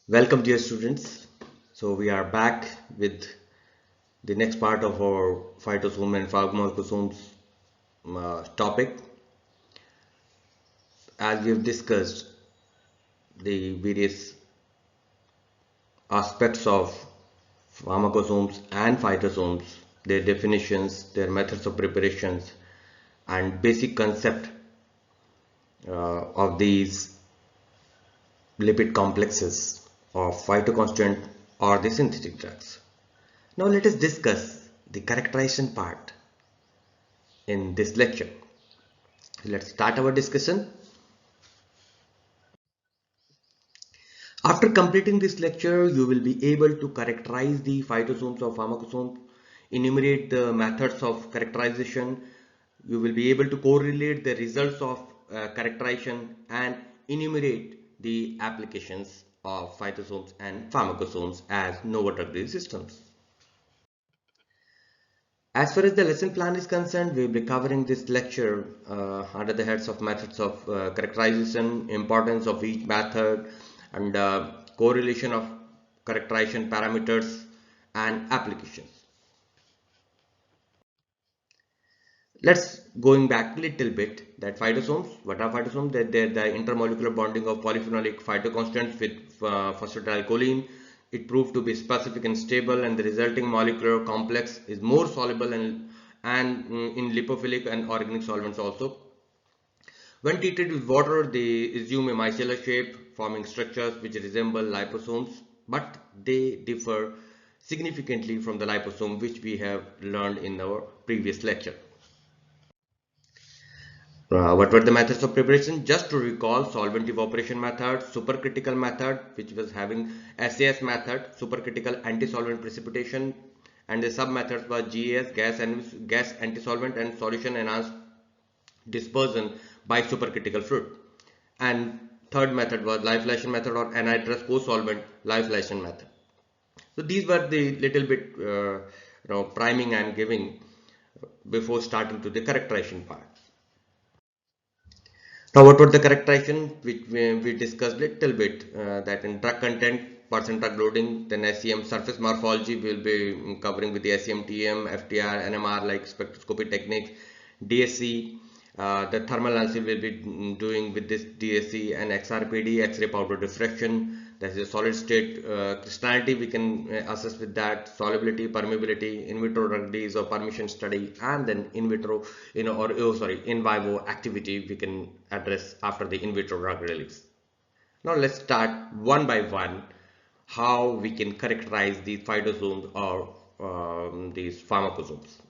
Welcome, dear students. So we are back with the next part of our phytosome and pharmacosomes topic. As we have discussed the various aspects of pharmacosomes and phytosomes, their definitions, their methods of preparations, and basic concept of these lipid complexes of phytoconstituent or the synthetic drugs. Now let us discuss the characterization part in this lecture. Let's start our discussion. After completing this lecture, you will be able to characterize the phytosomes or pharmacosomes, enumerate the methods of characterization. You will be able to correlate the results of characterization and enumerate the applications of phytosomes and pharmacosomes as novel drug delivery systems. As far as the lesson plan is concerned, we will be covering this lecture under the heads of methods of characterization, importance of each method, and correlation of characterization parameters and applications. Let's going back a little bit that phytosomes. What are phytosomes? They're the intermolecular bonding of polyphenolic phytoconstituents with phosphatidylcholine. It proved to be specific and stable, and the resulting molecular complex is more soluble and in lipophilic and organic solvents also. When treated with water, they assume a micellar shape, forming structures which resemble liposomes, but they differ significantly from the liposome which we have learned in our previous lecture. What were the methods of preparation? Just to recall, solvent evaporation method, supercritical method, which was having SAS method, supercritical anti-solvent precipitation, and the sub methods were GAS, gas anti-solvent, and solution enhanced dispersion by supercritical fluid. And third method was lyophilization method or anhydrous co-solvent lyophilization method. So these were the little bit priming and giving before starting to the characterization part. Now, what were the characterization which we discussed little bit that in drug content, percent drug loading, then SEM surface morphology will be covering with the SEM, TM, FTR, NMR like spectroscopy techniques, DSC, the thermal analysis will be doing with this DSC and XRPD, X-ray powder diffraction. That is a solid state crystallinity we can assess with that, solubility, permeability, in vitro drug release or permission study, and then in vitro, in vivo activity we can address after the in vitro drug release. Now let's start one by one how we can characterize these phytosomes or these pharmacosomes.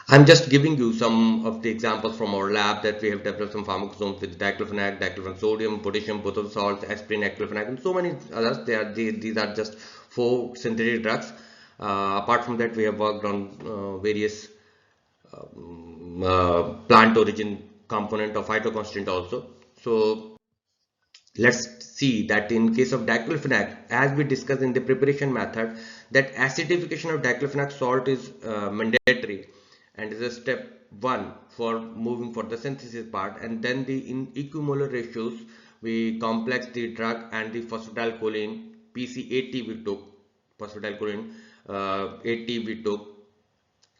I'm just giving you some of the examples from our lab that we have developed some pharmacosomes with diclofenac, diclofenac sodium, potassium, potassium salts, aspirin, aclofenac, and so many others. These are just 4 synthetic drugs. Apart from that, we have worked on various plant origin component of phytoconstituent also. So let's see that in case of diclofenac, as we discussed in the preparation method, that acidification of diclofenac salt is mandatory and is a step 1 for moving for the synthesis part, and then the in equimolar ratios we complex the drug and the phosphatidylcholine PC80 we took, phosphatidylcholine 80 we took,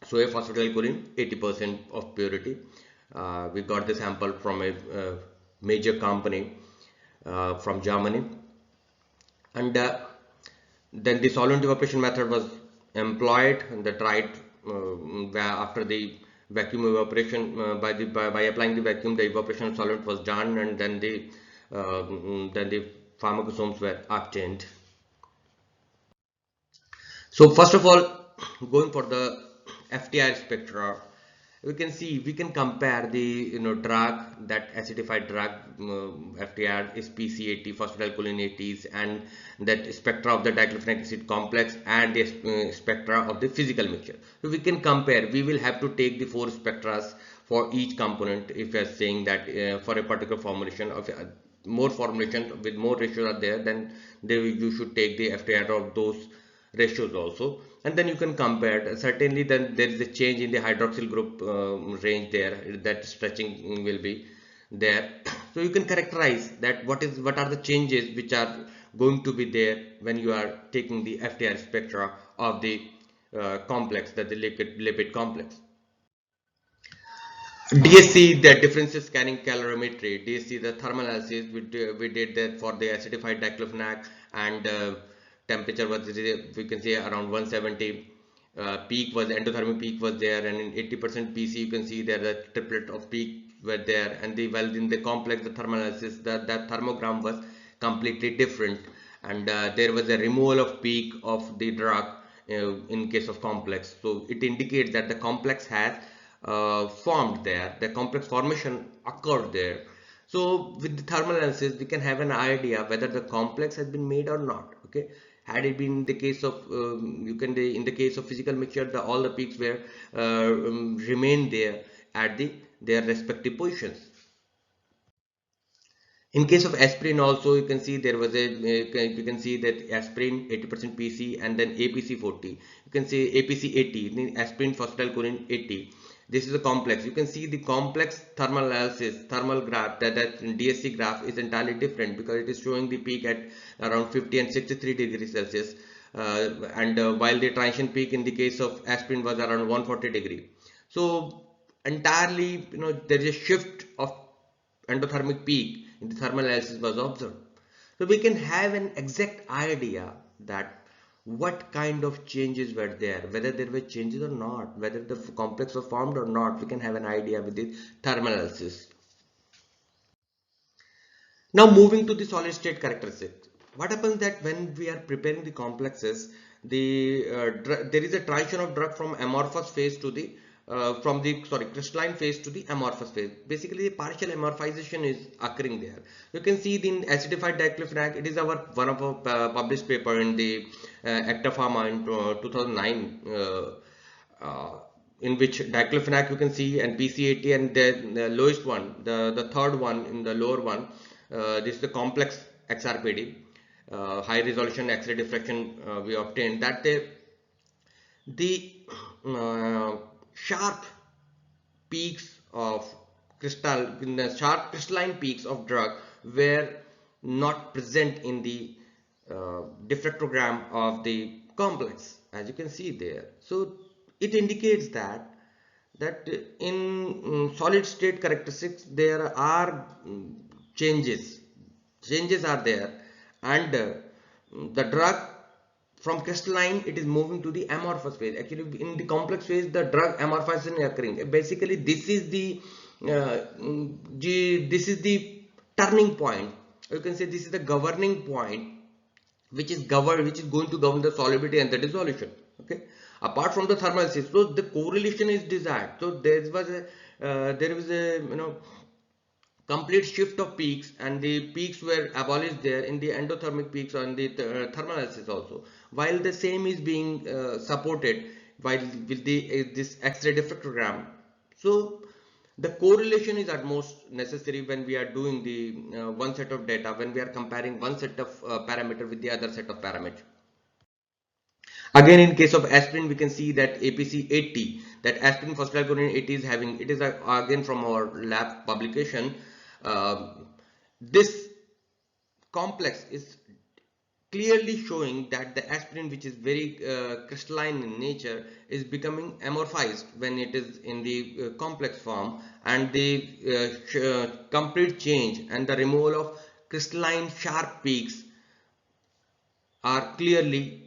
so a phosphatidylcholine 80% of purity. We got the sample from a major company from Germany, and then the solvent evaporation method was employed and the tried after the vacuum evaporation by applying the vacuum, the evaporation of solvent was done, and then the pharmacosomes were obtained. So first of all, going for the FTR spectra, we can see, we can compare the drug, that acidified drug FTR is PC80 phosphatidylcholine 80s, and that spectra of the diclofenac acid complex and the spectra of the physical mixture. So we can compare. We will have to take the 4 spectras for each component if we are saying that for a particular formulation of more formulation with more ratios are there, then you should take the FTR of those ratios also, and then you can compare. Certainly then there is a change in the hydroxyl group range there, that stretching will be there. So you can characterize that what are the changes which are going to be there when you are taking the FTR spectra of the complex, that the lipid complex. DSC, the differential scanning calorimetry, DSC, the thermal analysis, we did that for the acidified diclofenac, and temperature was, we can say, around 170. Peak was, endothermic peak was there, and in 80% PC you can see there the triplet of peak were there, and the, well, in the complex, the thermal analysis, that thermogram was completely different, and there was a removal of peak of the drug in case of complex. So it indicates that the complex has formed there, the complex formation occurred there. So with the thermal analysis we can have an idea whether the complex has been made or not. Okay, had it been the case of you can, in the case of physical mixture, all the peaks were remain there at their respective positions. In case of aspirin also, you can see there was a, you can see that aspirin 80% PC and then APC 40. You can see APC 80, then aspirin phosphatidylcholine 80. This is a complex. You can see the complex thermal analysis, thermal graph, that DSC graph is entirely different because it is showing the peak at around 50 and 63 degrees Celsius. While the transition peak in the case of aspirin was around 140 degree. So entirely, there is a shift of endothermic peak in the thermal analysis was observed. So we can have an exact idea that what kind of changes were there, whether there were changes or not, whether the complex was formed or not. We can have an idea with the thermal analysis. Now moving to the solid state characteristics. What happens that when we are preparing the complexes, there is a transition of drug from amorphous phase to the crystalline phase to the amorphous phase. Basically, the partial amorphization is occurring there. You can see the acidified diclofenac. It is one of our published paper in the Acta Pharma in 2009. In which diclofenac you can see, and PC80, and the lowest one, the third one in the lower one, this is the complex XRPD, high resolution X-ray diffraction we obtained, that the sharp peaks of sharp crystalline peaks of drug were not present in the diffractogram of the complex, as you can see there. So it indicates that in solid state characteristics there are changes are there, and the drug from crystalline it is moving to the amorphous phase. Actually in the complex phase the drug amorphization is occurring. Basically this is the turning point. You can say this is the governing point which is going to govern the solubility and the dissolution. Okay, apart from the thermal analysis, so the correlation is desired. So there was a complete shift of peaks, and the peaks were abolished there in the endothermic peaks on the thermal analysis also, while the same is being supported while with this X-ray diffractogram. So the correlation is at most necessary when we are doing the one set of data, when we are comparing one set of parameter with the other set of parameter. Again, in case of aspirin, we can see that APC 80, that aspirin phosphatidylcholine 80 is having, it is again from our lab publication. This complex is clearly showing that the aspirin, which is very crystalline in nature, is becoming amorphized when it is in the complex form, and the complete change and the removal of crystalline sharp peaks are clearly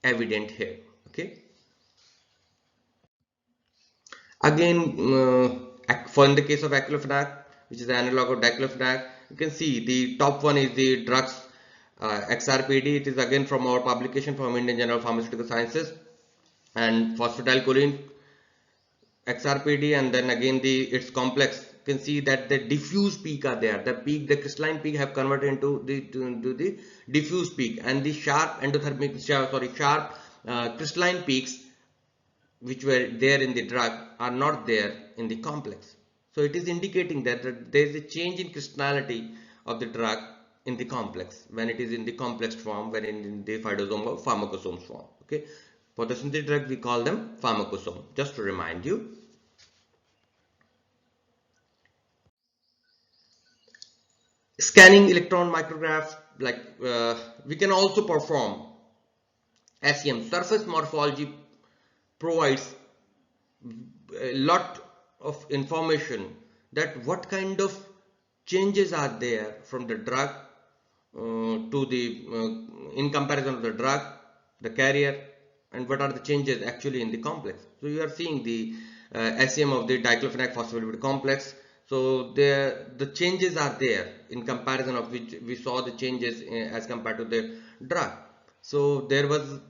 evident here. Okay, again for in the case of aclofenac, which is the analog of diclofenac, you can see the top one is the drugs XRPD. It is again from our publication from Indian Journal of Pharmaceutical Sciences, and phosphatidylcholine XRPD, and then again its complex. You can see that the diffuse peak are there. The crystalline peak have converted into the diffuse peak, and the sharp endothermic, sharp crystalline peaks which were there in the drug are not there in the complex. So it is indicating that there is a change in crystallinity of the drug in the complex when it is in the complex form, when in the phytosome or pharmacosome form. Okay, for the synthetic drug we call them pharmacosome, just to remind you. scanning electron micrograph, like we can also perform SEM. Surface morphology provides a lot of information that what kind of changes are there from the drug to the in comparison to the drug, the carrier, and what are the changes actually in the complex. So you are seeing the SEM of the diclofenac phospholipid complex. So the changes are there in comparison of which we saw the changes as compared to the drug. So there was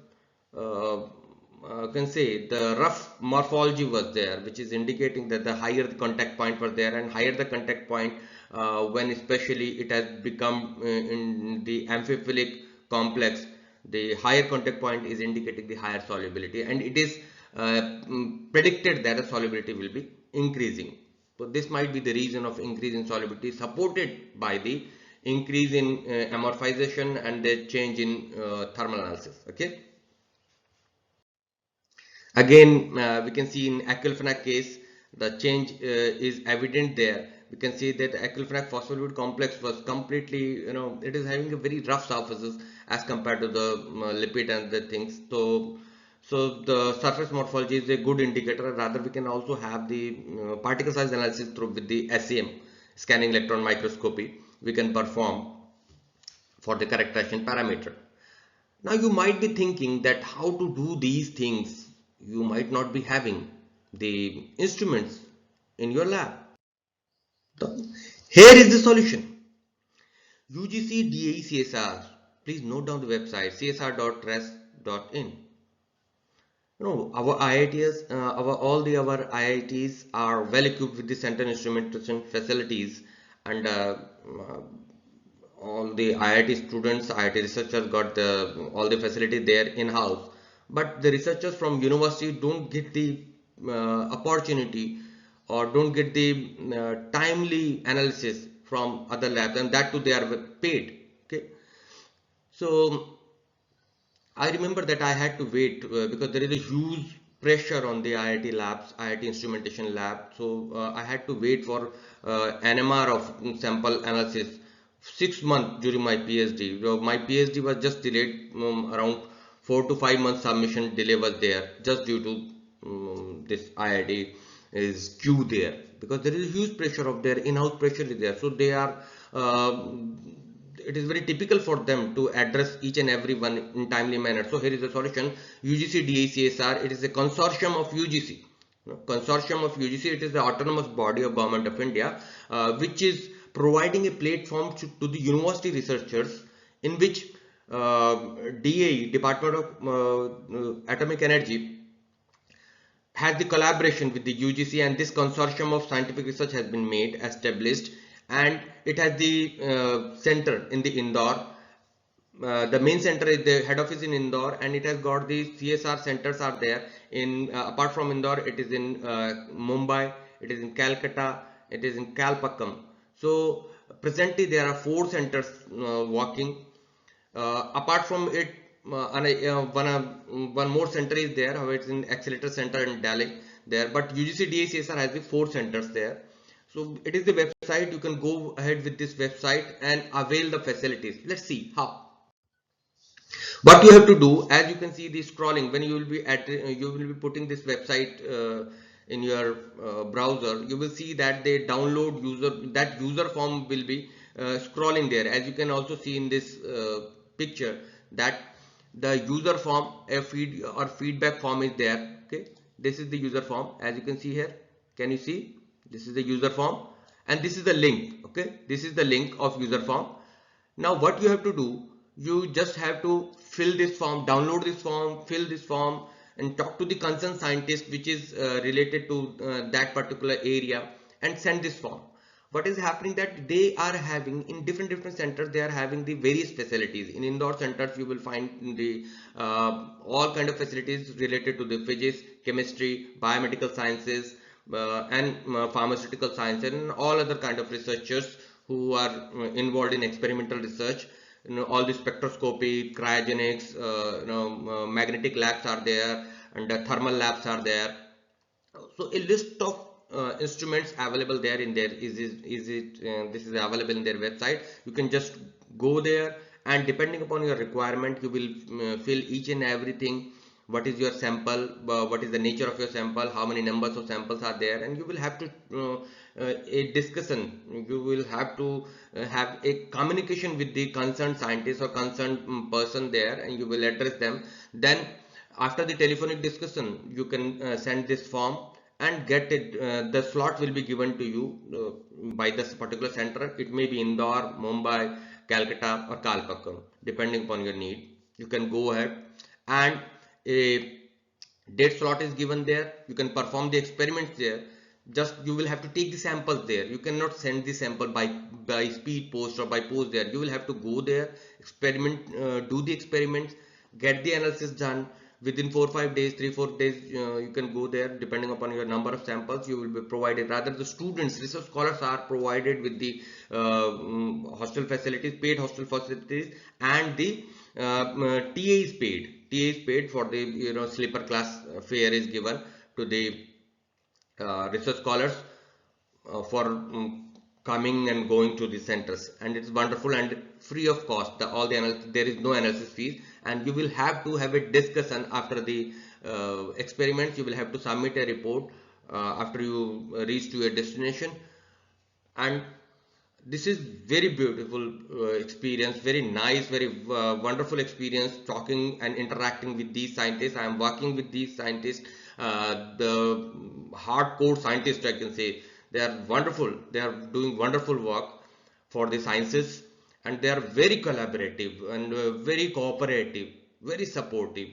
can say the rough morphology was there, which is indicating that the higher the contact point was there, and higher the contact point, when especially it has become in the amphiphilic complex, the higher contact point is indicating the higher solubility, and it is predicted that the solubility will be increasing. So this might be the reason of increase in solubility, supported by the increase in amorphization and the change in thermal analysis. Okay. Again, we can see in acylphenol case, the change is evident there. We can see that acylphenol phospholipid complex was completely, it is having a very rough surfaces as compared to the lipid and the things. So the surface morphology is a good indicator. Rather, we can also have the particle size analysis through with the SEM, scanning electron microscopy. We can perform for the characterization parameter. Now you might be thinking that how to do these things. You might not be having the instruments in your lab. So, here is the solution. UGC DAE CSR. Please note down the website csr.res.in. Our IITs, our IITs are well equipped with the center instrumentation facilities, and all the IIT students, IIT researchers got all the facility there in house. But the researchers from university don't get the opportunity, or don't get the timely analysis from other labs, and that too they are paid. Okay, so I remember that I had to wait because there is a huge pressure on the IIT labs, IIT instrumentation lab. So I had to wait for NMR of sample analysis 6 months during my PhD. My PhD was just delayed, around 4 to 5 months submission delay was there, just due to this IIT is queue there, because there is a huge pressure of their in-house pressure is there. So they are it is very typical for them to address each and every one in timely manner. So here is the solution: UGC DACSR. It is a consortium of UGC. Consortium of UGC. It is the autonomous body of Government of India, which is providing a platform to the university researchers, in which DAE, Department of Atomic Energy, has the collaboration with the UGC, and this consortium of scientific research has been made, established, and it has the center in the Indore. The main center is the head office in Indore, and it has got the CSR centers are there in apart from Indore. It is in Mumbai, it is in Calcutta, it is in Kalpakkam. So presently there are 4 centers working. Apart from it, one more center is there. However, it's in accelerator center in Delhi there, but UGC DACSR has the 4 centers there. So it is the website. You can go ahead with this website and avail the facilities. Let's see how. What you have to do, as you can see the scrolling, when you will be putting this website in your browser, you will see that they download user form will be scrolling there. As you can also see in this picture, that the user form, a feedback form is there. Okay, this is the user form. As you can see here, can you see? This is the user form, and this is the link. Okay, this is the link of user form. Now what you have to do, you just have to fill this form, download this form, fill this form, and talk to the concerned scientist which is related to that particular area, and send this form. What is happening that they are having in different centers, they are having the various facilities. In Indore centers you will find the all kind of facilities related to the physics, chemistry, biomedical sciences, and pharmaceutical science, and all other kind of researchers who are involved in experimental research. All the spectroscopy, cryogenics, magnetic labs are there, and thermal labs are there. So a list of instruments available there in their this is available in their website. You can just go there, and depending upon your requirement, you will fill each and everything. What is your sample, what is the nature of your sample, how many numbers of samples are there, and you will have to a discussion, you will have to have a communication with the concerned scientist or concerned person there, and you will address them. Then after the telephonic discussion, you can send this form and get it. The slot will be given to you by this particular center. It may be Indore, Mumbai, Calcutta or Kalpakkam, depending upon your need. You can go ahead, and a date slot is given there. You can perform the experiments there. Just you will have to take the samples there. You cannot send the sample by speed post or by post there. You will have to go there, experiment, do the experiments, get the analysis done within 4-5 days, 3-4 days. You can go there, depending upon your number of samples. You will be provided, rather the students, research scholars are provided with the hostel facilities, paid hostel facilities, and the TA is paid. TA is paid for the sleeper class fare is given to the research scholars for coming and going to the centers, and it's wonderful and free of cost. All the analysis, there is no analysis fees, and you will have to have a discussion after the experiments. You will have to submit a report after you reach to your destination, and this is very beautiful experience, very nice, very wonderful experience, talking and interacting with these scientists. I am working with these scientists, the hardcore scientists, I can say. They are wonderful. They are doing wonderful work for the sciences, and they are very collaborative and very cooperative, very supportive.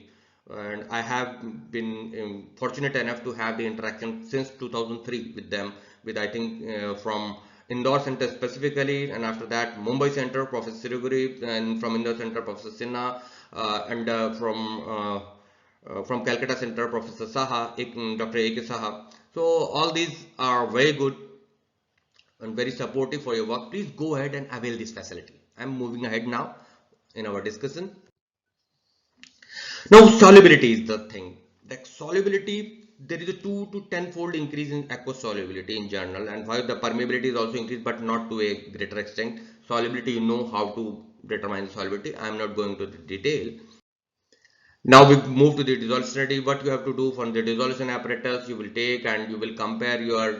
And I have been fortunate enough to have the interaction since 2003 with them, with I think from Indore Center specifically, and after that Mumbai Center, Professor Siruguri, and from Indore Center, Professor Sinha, and from Calcutta Center, Professor Saha, Dr. A.K. Saha. So all these are very good and very supportive for your work. Please go ahead and avail this facility. I'm moving ahead now in our discussion. Now solubility is the thing. The solubility, there is a 2 to 10-fold increase in aqueous solubility in general, and while the permeability is also increased, but not to a greater extent. Solubility, you know how to determine the solubility. I am not going to the detail. Now we move to the dissolution study. What you have to do from the dissolution apparatus, you will take and you will compare your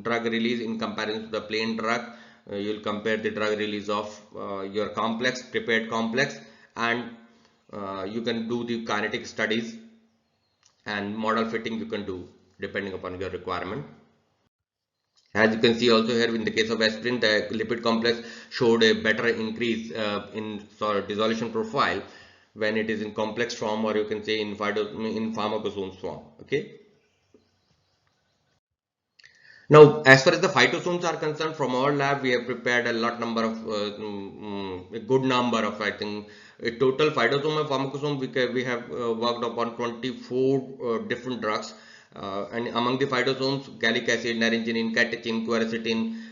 drug release in comparison to the plain drug. You will compare the drug release of your complex, prepared complex, and you can do the kinetic studies and model fitting you can do depending upon your requirement. As you can see also here, in the case of aspirin, the lipid complex showed a better increase in dissolution profile when it is in complex form, or you can say in pharmacosomes form. Okay. Now, as far as the phytosomes are concerned, from our lab, we have prepared a a good number of, I think, a total phytosome and pharmacosome. We have worked upon 24 different drugs. And among the phytosomes, gallic acid, naringenin, catechin, quercetin,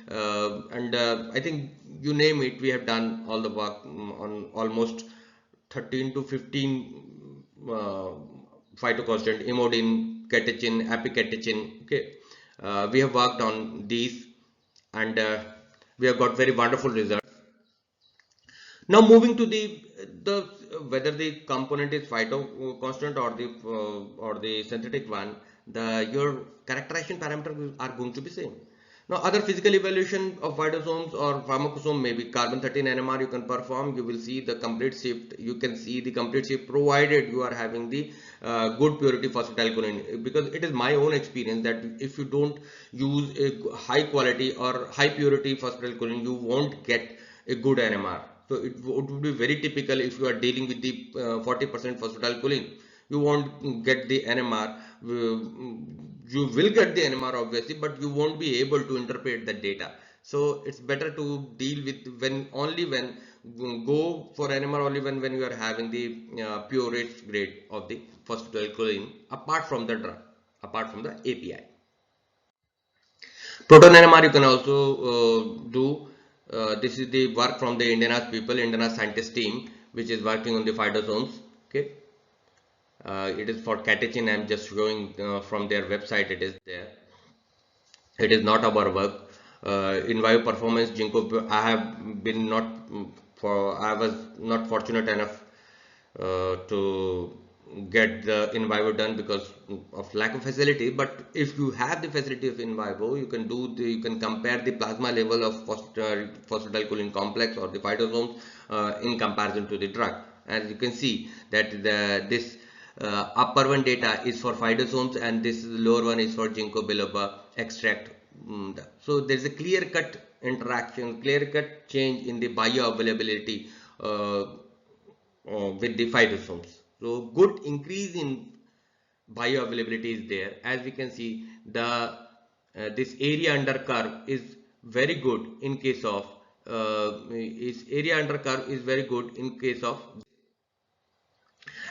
and I think you name it, we have done all the work on almost 13 to 15 phytoconstant, imodin, catechin, apicatechin. Okay. We have worked on these, and we have got very wonderful results. Now moving to the whether the component is phyto constant or the synthetic one, your characterization parameters are going to be same. Now other physical evaluation of phytosomes or pharmacosome may be carbon 13 NMR you can perform. You will see the complete shift. You can see the complete shift provided you are having the good purity phosphatidylcholine, because it is my own experience that if you don't use a high quality or high purity phosphatidylcholine, you won't get a good NMR. So it would be very typical if you are dealing with the 40% phosphatidylcholine. You won't get the NMR. You will get the NMR obviously, but you won't be able to interpret the data. So it's better to deal with when go for NMR only when you are having the purest grade of the phosphatidylcholine apart from the drug, apart from the API. Proton NMR you can also do. This is the work from the Indiana's scientist team, which is working on the phytosomes. Okay. It is for catechin. I am just showing from their website. It is there. It is not our work. In bio performance ginkgo, I have been not I was not fortunate enough to get the in vivo done because of lack of facility. But if you have the facility of in vivo, you can you can compare the plasma level of phosphatidylcholine complex or the phytosomes in comparison to the drug. As you can see that this upper one data is for phytosomes and this lower one is for ginkgo biloba extract. So there is a clear cut interaction, clear cut change in the bioavailability with the phytosomes. So good increase in bioavailability is there. As we can see, the this area under curve is very good in case of area under curve is very good in case of.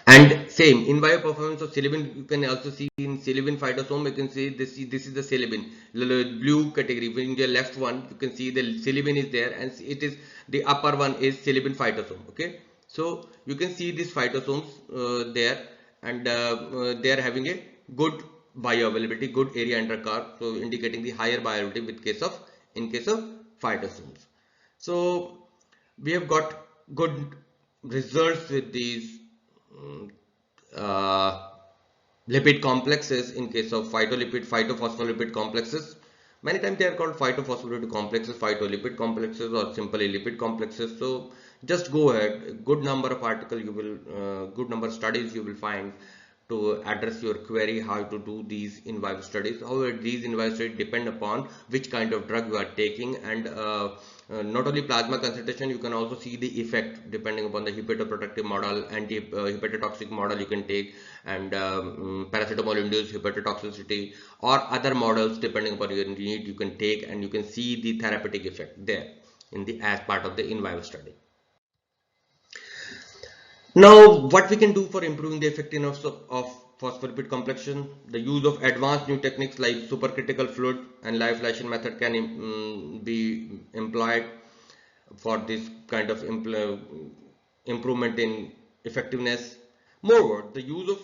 And same in bio performance of silibin, you can also see in silibin phytosome, you can see this is the silibin, blue category. In the left one, you can see the silibin is there, and it is the upper one is silibin phytosome. Okay, so you can see these phytosomes there, and they are having a good bioavailability, good area under curve, so indicating the higher bioavailability with case of in case of phytosomes. So we have got good results with these mm, uh, lipid complexes in case of phytophospholipid complexes. Many times they are called phytophospholipid complexes, phytolipid complexes, or simply lipid complexes. So just go ahead. Good number of articles you will, good number of studies you will find to address your query how to do these in vivo studies. However, these in vivo studies depend upon which kind of drug you are taking, and not only plasma concentration, you can also see the effect depending upon the hepatoprotective model, hepatotoxic model you can take, and paracetamol induced hepatotoxicity, or other models depending upon your need you can take, and you can see the therapeutic effect there in the as part of the in vivo study. Now, what we can do for improving the effectiveness of phospholipid complexion, the use of advanced new techniques like supercritical fluid and lyophilization method can be employed for this kind of improvement in effectiveness. Moreover, the use of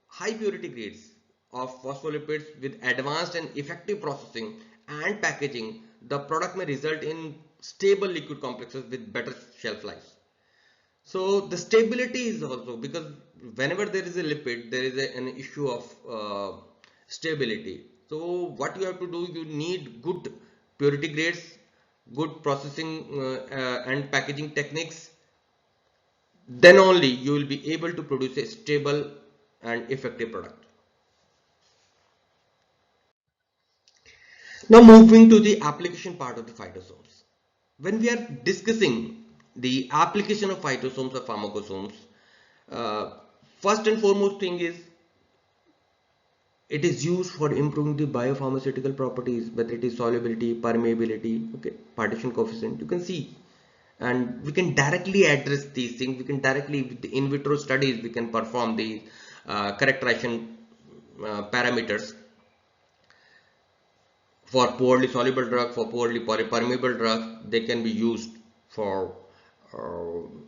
high purity grades of phospholipids with advanced and effective processing and packaging, the product may result in stable liquid complexes with better shelf life. So the stability is also, because whenever there is a lipid, there is an issue of stability. So what you have to do, you need good purity grades, good processing and packaging techniques. Then only you will be able to produce a stable and effective product. Now moving to the application part of the phytosomes. When we are discussing the application of phytosomes or pharmacosomes, uh, first and foremost thing is it is used for improving the biopharmaceutical properties, whether it is solubility, permeability, okay, partition coefficient, you can see. And we can directly address these things. We can directly, with the in vitro studies, we can perform the characterization parameters for poorly soluble drug, for poorly permeable drug. They can be used for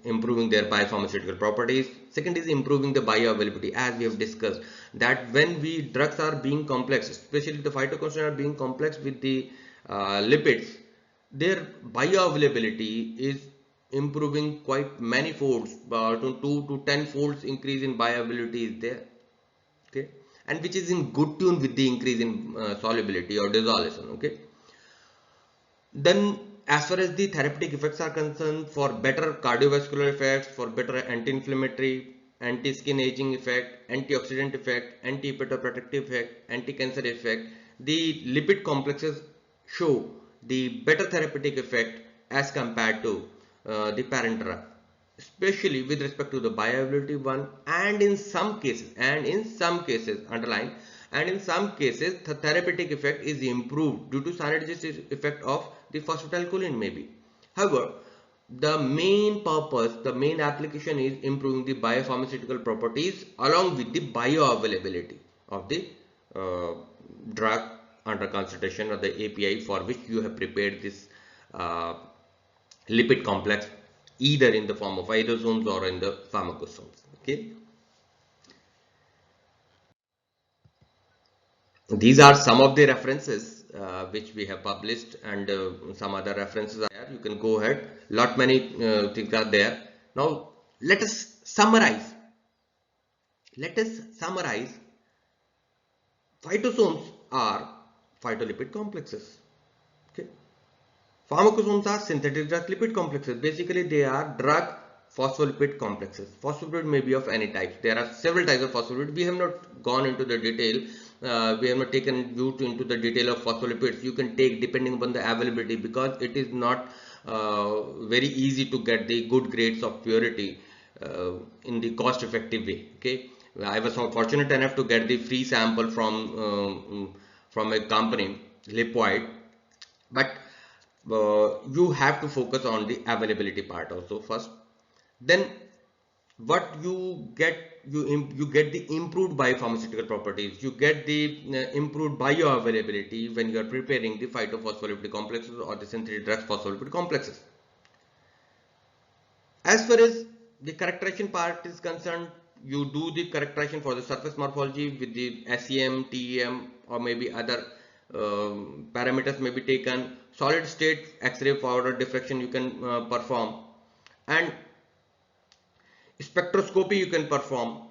improving their biopharmaceutical properties. Second is improving the bioavailability, as we have discussed that when we drugs are being complex, especially the phytoconstituents are being complex with the lipids, their bioavailability is improving quite many folds, to 2 to 10 folds increase in bioavailability is there. Okay, and which is in good tune with the increase in solubility or dissolution. Okay, then as far as the therapeutic effects are concerned, for better cardiovascular effects, for better anti-inflammatory, anti-skin aging effect, antioxidant effect, anti-hepatoprotective effect, anti-cancer effect, the lipid complexes show the better therapeutic effect as compared to the parent drug, especially with respect to the bioavailability one, and in some cases underline, and in some cases the therapeutic effect is improved due to synergistic effect of the phosphatidylcholine maybe. However, the main purpose, the main application is improving the biopharmaceutical properties along with the bioavailability of the uh, drug under concentration or the API for which you have prepared this uh, lipid complex, either in the form of phytosomes or in the pharmacosomes. Okay, these are some of the references which we have published, and some other references are there. You can go ahead. Lot many things are there. Now let us summarize. Let us summarize. Phytosomes are phytolipid complexes. Okay. Pharmacosomes are synthetic drug lipid complexes. Basically, they are drug phospholipid complexes. Phospholipid may be of any type. There are several types of phospholipid. We have not gone into the detail. We have not taken you into the detail of phospholipids. You can take depending upon the availability, because it is not very easy to get the good grades of purity in the cost effective way. Okay. I was fortunate enough to get the free sample from a company, Lipoid, but you have to focus on the availability part also first. Then what you get, you get the improved biopharmaceutical properties, you get the improved bioavailability when you are preparing the phytophospholipid complexes or the synthetic drug phospholipid complexes. As far as the characterization part is concerned, you do the characterization for the surface morphology with the SEM, TEM, or maybe other parameters may be taken. Solid state X-ray forward diffraction you can perform, and spectroscopy you can perform.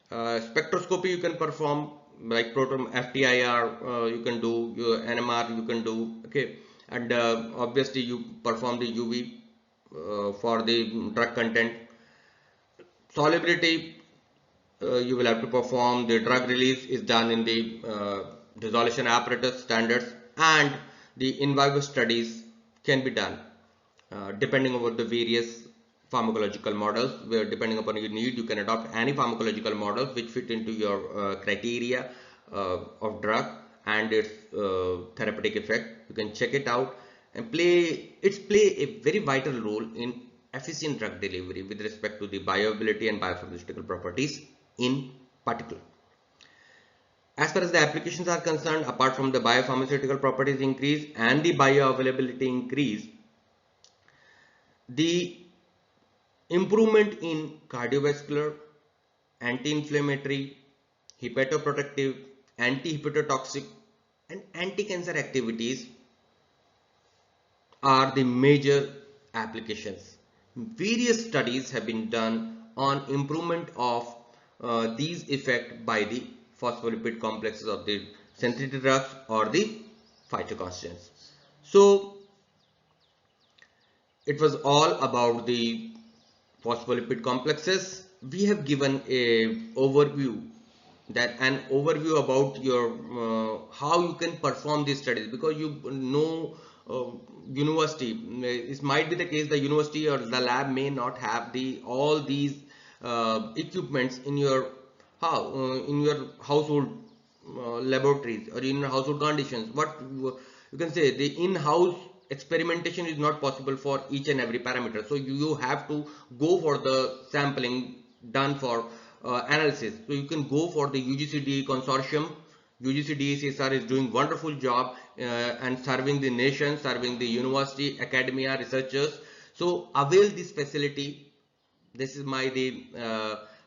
Spectroscopy you can perform like proton FTIR, you can do your NMR, you can do, okay, and obviously you perform the UV for the drug content. Solubility, you will have to perform. The drug release is done in the dissolution apparatus standards, and the in vivo studies can be done depending on the various pharmacological models, where depending upon your need you can adopt any pharmacological models which fit into your criteria of drug and its therapeutic effect. You can check it out and play a very vital role in efficient drug delivery with respect to the bioavailability and biopharmaceutical properties in particular. As far as the applications are concerned, apart from the biopharmaceutical properties increase and the bioavailability increase, the improvement in cardiovascular, anti-inflammatory, hepatoprotective, anti-hepatotoxic, and anti-cancer activities are the major applications. Various studies have been done on improvement of these effects by the phospholipid complexes of the synthetic drugs or the phytoconstituents. So it was all about the phospholipid complexes. We have given a overview about your how you can perform these studies, because you know university, it might be the case the university or the lab may not have all these equipments in your household laboratories or in your household conditions. What you can say, the in-house experimentation is not possible for each and every parameter, so you have to go for the sampling done for analysis. So you can go for the UGCDE consortium. UGCDE is doing wonderful job and serving the nation, serving the university, academia, researchers. So avail this facility. This is my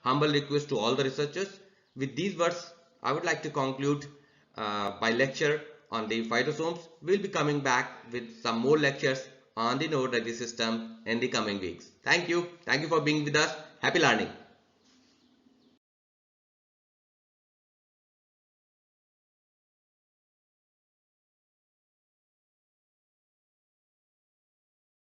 humble request to all the researchers. With these words, I would like to conclude my lecture on the phytosomes. We'll be coming back with some more lectures on the node ready system in the coming weeks. Thank you. Thank you for being with us. Happy learning.